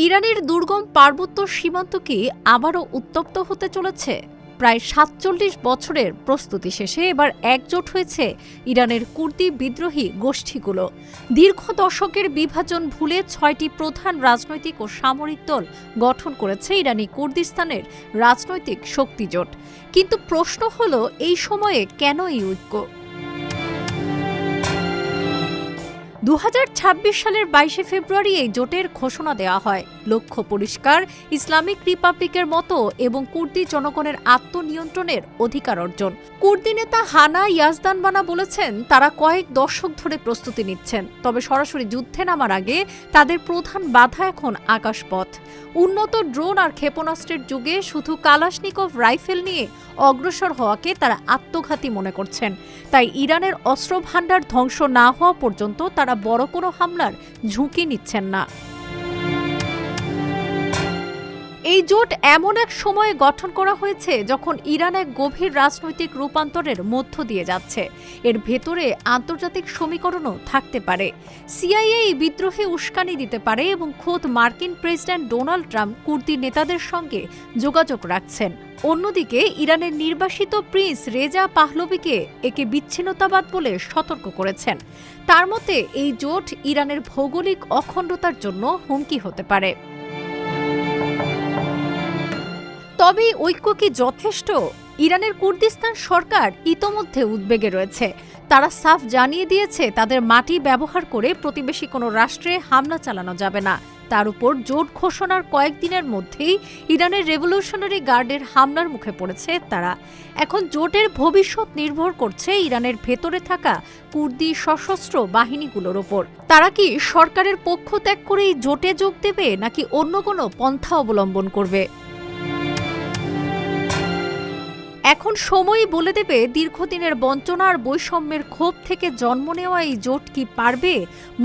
ইরানের দুর্গম পার্বত্য সীমান্ত কি আবারও উত্তপ্ত হতে চলেছে? প্রায় ৪৭ বছরের প্রস্তুতি শেষে এবার একজোট হয়েছে ইরানের কুর্দি বিদ্রোহী গোষ্ঠীগুলো। দীর্ঘ দশকের বিভাজন ভুলে ৬টি প্রধান রাজনৈতিক ও সামরিক দল গঠন করেছে ইরানি কুর্দিস্তানের রাজনৈতিক শক্তিজোট। কিন্তু প্রশ্ন হলো, এই সময়ে কেন এই ঐক্য? ২০২৬ সালের ২২শে ফেব্রুয়ারি এই জোটের ঘোষণা দেওয়া হয়। লক্ষ্য পরিষ্কার, ইসলামিক রিপাবলিকের মতো এবং কুর্দি জনগণের আত্মনিয়ন্ত্রণের অধিকার অর্জন। কুর্দি নেতা হানা ইয়াজদানবানা বলেছেন, তারা কয়েক দশক ধরে প্রস্তুতি নিচ্ছেন, তবে সরাসরি যুদ্ধে নামার আগে তাদের প্রধান বাধা এখন আকাশপথ। উন্নত ড্রোন আর ক্ষেপণাস্ত্রের যুগে শুধু কালাশনিকভ রাইফেল নিয়ে অগ্রসর হওয়াকে তারা আত্মঘাতী মনে করছেন। তাই ইরানের অস্ত্র ভাণ্ডার ধ্বংস না হওয়া পর্যন্ত তারা বড় কোনো হামলার ঝুঁকি নিচ্ছেন না। এই জোট এমন এক সময়ে গঠন করা হয়েছে যখন ইরান এক গভীর রাজনৈতিক রূপান্তরের মধ্য দিয়ে যাচ্ছে। এর ভেতরে আন্তর্জাতিক সমীকরণও থাকতে পারে। সিআইএ এই বিদ্রোহে উস্কানি দিতে পারে এবং খোদ মার্কিন প্রেসিডেন্ট ডোনাল্ড ট্রাম্প কুর্দি নেতাদের সঙ্গে যোগাযোগ রাখছেন। অন্যদিকে ইরানের নির্বাসিত প্রিন্স রেজা পাহলভিকে একে বিচ্ছিন্নতাবাদ বলে সতর্ক করেছেন। তার মতে এই জোট ইরানের ভৌগোলিক অখণ্ডতার জন্য হুমকি হতে পারে। তবে ঐক্য কি যথেষ্ট? ইরানের কুর্দিস্তান সরকার ইতোমধ্যে উদ্বেগে রয়েছে। তারা সাফ জানিয়ে দিয়েছে, তাদের মাটি ব্যবহার করে প্রতিবেশী কোনো রাষ্ট্রে হামলা চালানো যাবে না। তার উপর জোট ঘোষণার কয়েকদিনের মধ্যেই ইরানের রেভলিউশনারি গার্ডের হামলার মুখে পড়েছে তারা। এখন জোটের ভবিষ্যৎ নির্ভর করছে ইরানের ভেতরে থাকা কুর্দি সশস্ত্র বাহিনীগুলোর ওপর। তারা কি সরকারের পক্ষ ত্যাগ করেই জোটে যোগ দেবে, নাকি অন্য কোনো পন্থা অবলম্বন করবে? এখন সময়ই বলে দেবে দীর্ঘদিনের বঞ্চনা আর বৈষম্যের ক্ষোভ থেকে জন্ম নেওয়া এই জোট কি পারবে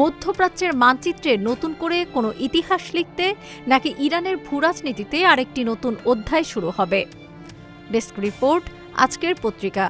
মধ্যপ্রাচ্যের মানচিত্রে নতুন করে কোনো ইতিহাস লিখতে, নাকি ইরানের ভূরাজনীতিতে আরেকটি নতুন অধ্যায় শুরু হবে? ডেস্ক রিপোর্ট, আজকের পত্রিকা।